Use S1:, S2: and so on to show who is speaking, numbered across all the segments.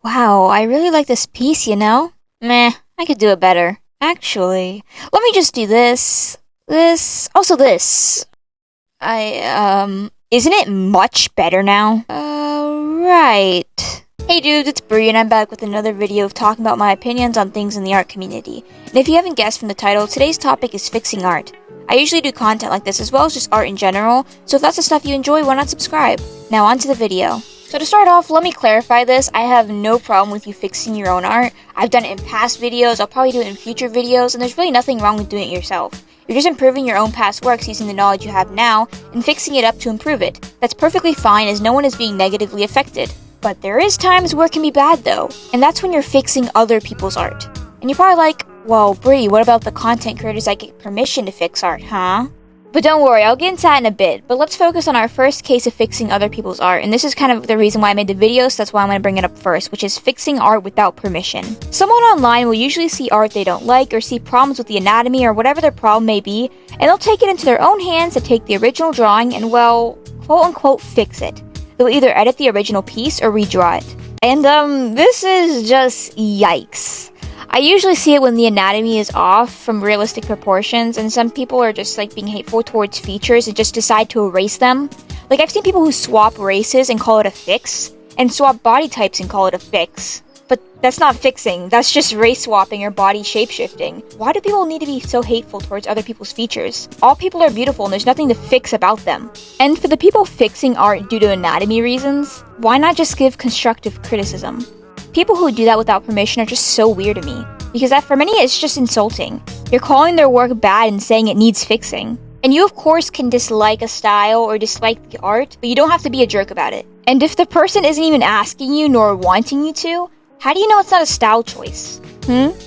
S1: Wow, I really like this piece, you know? Meh, I could do it better. Actually, let me just do this. Isn't it much better now? Right. Hey dudes, it's Bree and I'm back with another video of talking about my opinions on things in the art community. And if you haven't guessed from the title, today's topic is fixing art. I usually do content like this as well as just art in general, so if that's the stuff you enjoy, why not subscribe? Now on to the video. So to start off, let me clarify this. I have no problem with you fixing your own art. I've done it in past videos, I'll probably do it in future videos, and there's really nothing wrong with doing it yourself. You're just improving your own past works using the knowledge you have now and fixing it up to improve it. That's perfectly fine as no one is being negatively affected. But there is times where it can be bad though, and that's when you're fixing other people's art. And you're probably like, well, Bree, what about the content creators that get permission to fix art, huh? But don't worry, I'll get into that in a bit, but let's focus on our first case of fixing other people's art, and this is kind of the reason why I made the video, so that's why I'm going to bring it up first, which is fixing art without permission. Someone online will usually see art they don't like, or see problems with the anatomy, or whatever their problem may be, and they'll take it into their own hands to take the original drawing and, well, quote-unquote fix it. They'll either edit the original piece or redraw it. And, this is just yikes. I usually see it when the anatomy is off from realistic proportions, and some people are just like being hateful towards features and just decide to erase them. Like, I've seen people who swap races and call it a fix, and swap body types and call it a fix. But that's not fixing, that's just race swapping or body shape-shifting. Why do people need to be so hateful towards other people's features? All people are beautiful and there's nothing to fix about them. And for the people fixing art due to anatomy reasons, why not just give constructive criticism? People who do that without permission are just so weird to me, because that for many it's just insulting. You're calling their work bad and saying it needs fixing. And you of course can dislike a style or dislike the art, but you don't have to be a jerk about it. And if the person isn't even asking you nor wanting you to, how do you know it's not a style choice?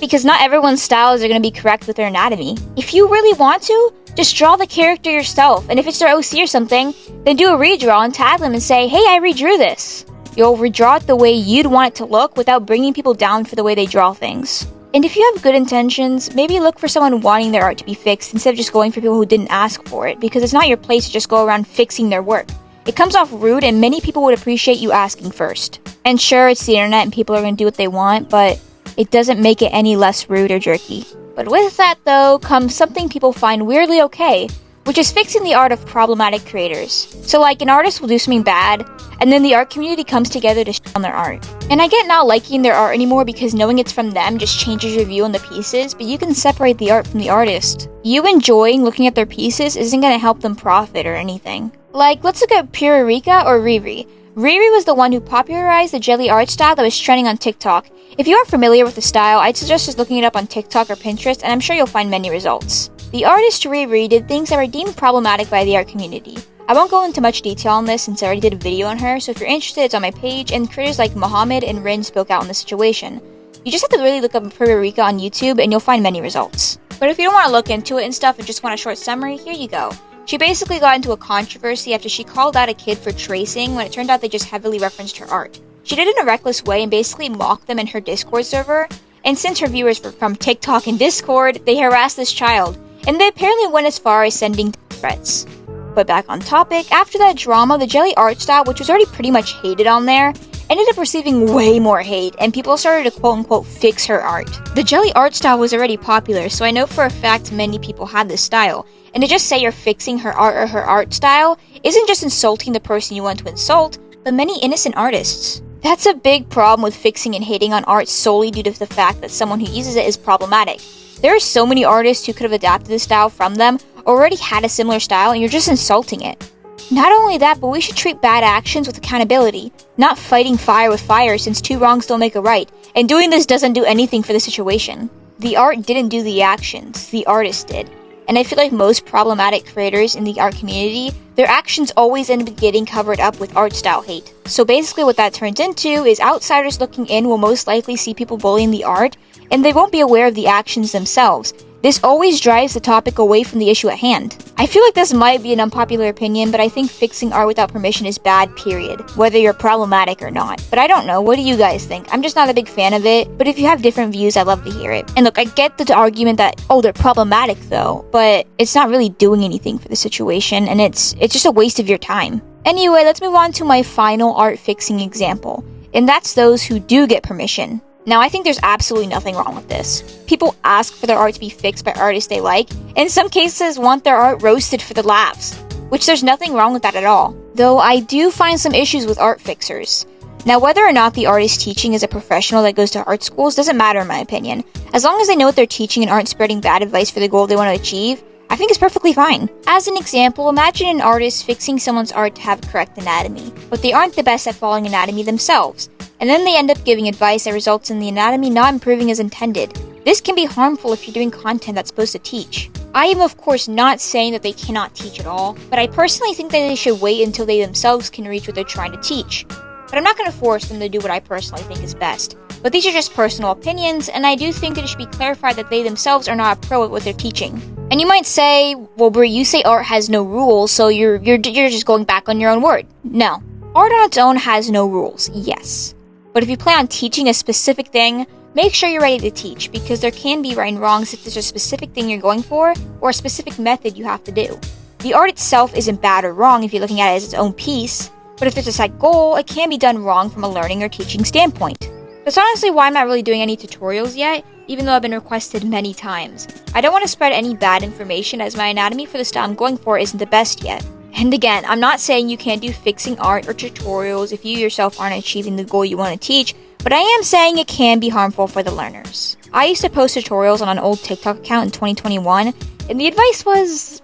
S1: Because not everyone's styles are going to be correct with their anatomy. If you really want to, just draw the character yourself, and if it's their OC or something, then do a redraw and tag them and say, hey, I redrew this. You'll redraw it the way you'd want it to look without bringing people down for the way they draw things. And if you have good intentions, maybe look for someone wanting their art to be fixed instead of just going for people who didn't ask for it, because it's not your place to just go around fixing their work. It comes off rude and many people would appreciate you asking first. And sure, it's the internet and people are going to do what they want, but it doesn't make it any less rude or jerky. But with that though, comes something people find weirdly okay, which is fixing the art of problematic creators. So like, an artist will do something bad, and then the art community comes together to shit on their art. And I get not liking their art anymore because knowing it's from them just changes your view on the pieces, but you can separate the art from the artist. You enjoying looking at their pieces isn't going to help them profit or anything. Like, let's look at Pururika or Riri. Riri was the one who popularized the jelly art style that was trending on TikTok. If you aren't familiar with the style, I'd suggest just looking it up on TikTok or Pinterest, and I'm sure you'll find many results. The artist Riri did things that were deemed problematic by the art community. I won't go into much detail on this since I already did a video on her, so if you're interested, it's on my page, and creators like Mohammed and Rin spoke out on the situation. You just have to really look up Pururika on YouTube, and you'll find many results. But if you don't want to look into it and stuff and just want a short summary, here you go. She basically got into a controversy after she called out a kid for tracing when it turned out they just heavily referenced her art. She did it in a reckless way and basically mocked them in her Discord server, and since her viewers were from TikTok and Discord, they harassed this child, and they apparently went as far as sending threats. But back on topic, after that drama, the jelly art style, which was already pretty much hated on there, ended up receiving way more hate, and people started to quote-unquote fix her art. The jelly art style was already popular, so I know for a fact many people had this style, and to just say you're fixing her art or her art style isn't just insulting the person you want to insult, but many innocent artists. That's a big problem with fixing and hating on art solely due to the fact that someone who uses it is problematic. There are so many artists who could have adapted this style from them, or already had a similar style, and you're just insulting it. Not only that, but we should treat bad actions with accountability, not fighting fire with fire since two wrongs don't make a right, and doing this doesn't do anything for the situation. The art didn't do the actions, the artist did. And I feel like most problematic creators in the art community, their actions always end up getting covered up with art style hate. So basically what that turns into is outsiders looking in will most likely see people bullying the art, and they won't be aware of the actions themselves. This always drives the topic away from the issue at hand. I feel like this might be an unpopular opinion, but I think fixing art without permission is bad, period. Whether you're problematic or not. But I don't know, what do you guys think? I'm just not a big fan of it, but if you have different views, I'd love to hear it. And look, I get the argument that, oh, they're problematic though, but it's not really doing anything for the situation, and it's just a waste of your time. Anyway, let's move on to my final art fixing example. and that's those who do get permission. Now, I think there's absolutely nothing wrong with this. People ask for their art to be fixed by artists they like, and in some cases want their art roasted for the laughs, which there's nothing wrong with that at all. Though I do find some issues with art fixers. Now, whether or not the artist teaching is a professional that goes to art schools doesn't matter in my opinion. As long as they know what they're teaching and aren't spreading bad advice for the goal they want to achieve, I think it's perfectly fine. As an example, imagine an artist fixing someone's art to have correct anatomy, but they aren't the best at following anatomy themselves, and then they end up giving advice that results in the anatomy not improving as intended. This can be harmful if you're doing content that's supposed to teach. I am of course not saying that they cannot teach at all, but I personally think that they should wait until they themselves can reach what they're trying to teach. But I'm not going to force them to do what I personally think is best. But these are just personal opinions, and I do think that it should be clarified that they themselves are not a pro at what they're teaching. And you might say, well, Brie, you say art has no rules, so you're just going back on your own word. No. Art on its own has no rules, yes. But if you plan on teaching a specific thing, make sure you're ready to teach, because there can be right and wrongs if there's a specific thing you're going for, or a specific method you have to do. The art itself isn't bad or wrong if you're looking at it as its own piece, but if there's a set goal, it can be done wrong from a learning or teaching standpoint. That's honestly why I'm not really doing any tutorials yet, even though I've been requested many times. I don't want to spread any bad information as my anatomy for the style I'm going for isn't the best yet. And again, I'm not saying you can't do fixing art or tutorials if you yourself aren't achieving the goal you want to teach, but I am saying it can be harmful for the learners. I used to post tutorials on an old TikTok account in 2021, and the advice was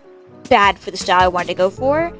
S1: bad for the style I wanted to go for.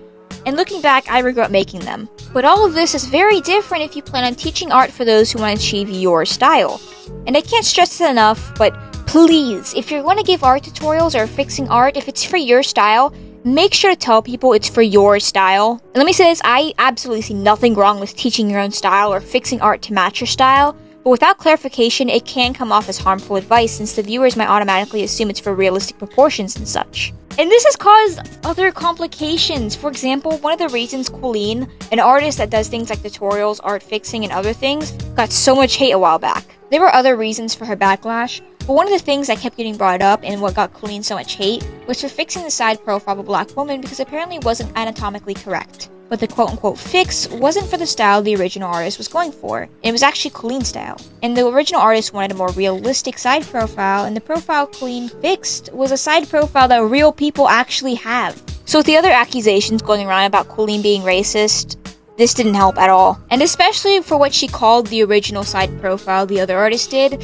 S1: And looking back, I regret making them. But all of this is very different if you plan on teaching art for those who want to achieve your style. And I can't stress it enough, but please, if you're going to give art tutorials or fixing art, if it's for your style, make sure to tell people it's for your style. And let me say this, I absolutely see nothing wrong with teaching your own style or fixing art to match your style, but without clarification, it can come off as harmful advice since the viewers might automatically assume it's for realistic proportions and such. And this has caused other complications. For example, one of the reasons Colleen, an artist that does things like tutorials, art fixing, and other things, got so much hate a while back. There were other reasons for her backlash, but one of the things that kept getting brought up and what got Colleen so much hate was for fixing the side profile of a black woman because apparently it wasn't anatomically correct. But the quote-unquote fix wasn't for the style the original artist was going for. It was actually Colleen's style. And the original artist wanted a more realistic side profile, and the profile Colleen fixed was a side profile that real people actually have. So with the other accusations going around about Colleen being racist, this didn't help at all. And especially for what she called the original side profile the other artist did,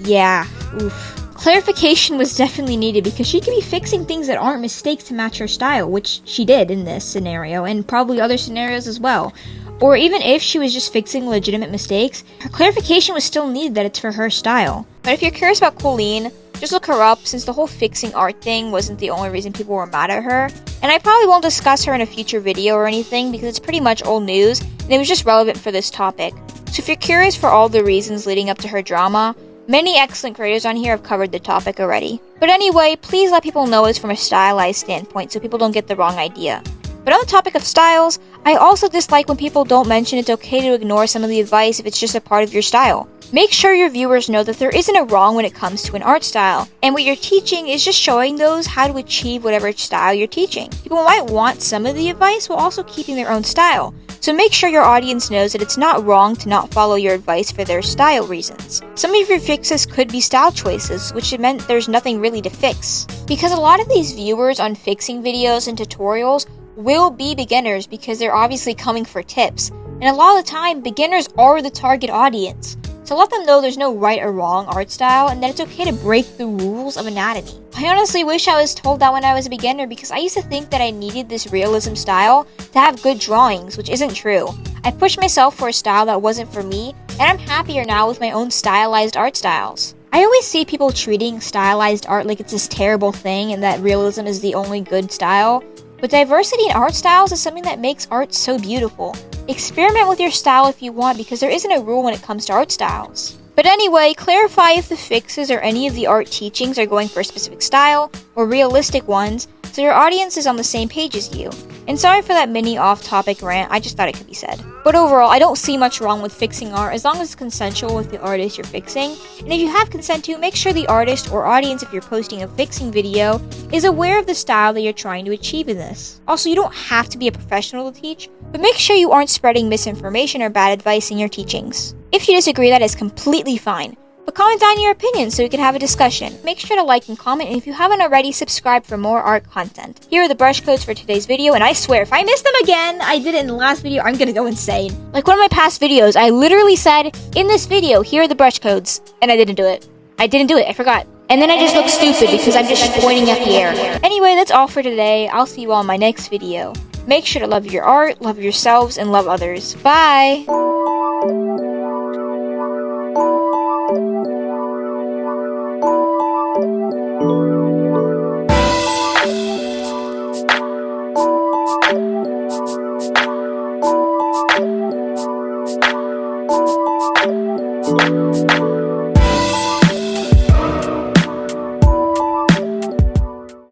S1: yeah, oof. Clarification was definitely needed because she could be fixing things that aren't mistakes to match her style, which she did in this scenario, and probably other scenarios as well. Or even if she was just fixing legitimate mistakes, her clarification was still needed that it's for her style. But if you're curious about Colleen, just look her up since the whole fixing art thing wasn't the only reason people were mad at her. And I probably won't discuss her in a future video or anything because it's pretty much old news, and it was just relevant for this topic. So if you're curious for all the reasons leading up to her drama, many excellent creators on here have covered the topic already. But anyway, please let people know it's from a stylized standpoint so people don't get the wrong idea. But on the topic of styles, I also dislike when people don't mention it's okay to ignore some of the advice if it's just a part of your style. Make sure your viewers know that there isn't a wrong when it comes to an art style, and what you're teaching is just showing those how to achieve whatever style you're teaching. People might want some of the advice while also keeping their own style. So make sure your audience knows that it's not wrong to not follow your advice for their style reasons. Some of your fixes could be style choices, which meant there's nothing really to fix. Because a lot of these viewers on fixing videos and tutorials will be beginners because they're obviously coming for tips. And a lot of the time, beginners are the target audience. So let them know there's no right or wrong art style and that it's okay to break the rules of anatomy. I honestly wish I was told that when I was a beginner because I used to think that I needed this realism style to have good drawings, which isn't true. I pushed myself for a style that wasn't for me, and I'm happier now with my own stylized art styles. I always see people treating stylized art like it's this terrible thing and that realism is the only good style. But diversity in art styles is something that makes art so beautiful. Experiment with your style if you want because there isn't a rule when it comes to art styles. But anyway, clarify if the fixes or any of the art teachings are going for a specific style or realistic ones so your audience is on the same page as you. And sorry for that mini off-topic rant, I just thought it could be said. But overall, I don't see much wrong with fixing art as long as it's consensual with the artist you're fixing. And if you have consent to, make sure the artist or audience, if you're posting a fixing video, is aware of the style that you're trying to achieve in this. Also, you don't have to be a professional to teach, but make sure you aren't spreading misinformation or bad advice in your teachings. If you disagree, that is completely fine. But comment down your opinions so we can have a discussion. Make sure to like and comment, and if you haven't already, subscribe for more art content. Here are the brush codes for today's video, and I swear, if I miss them again, I did it in the last video, I'm gonna go insane. Like one of my past videos, I literally said, in this video, here are the brush codes, and I didn't do it. I forgot. And then I just look stupid because I'm just pointing at the air. Anyway, that's all for today. I'll see you all in my next video. Make sure to love your art, love yourselves, and love others. Bye!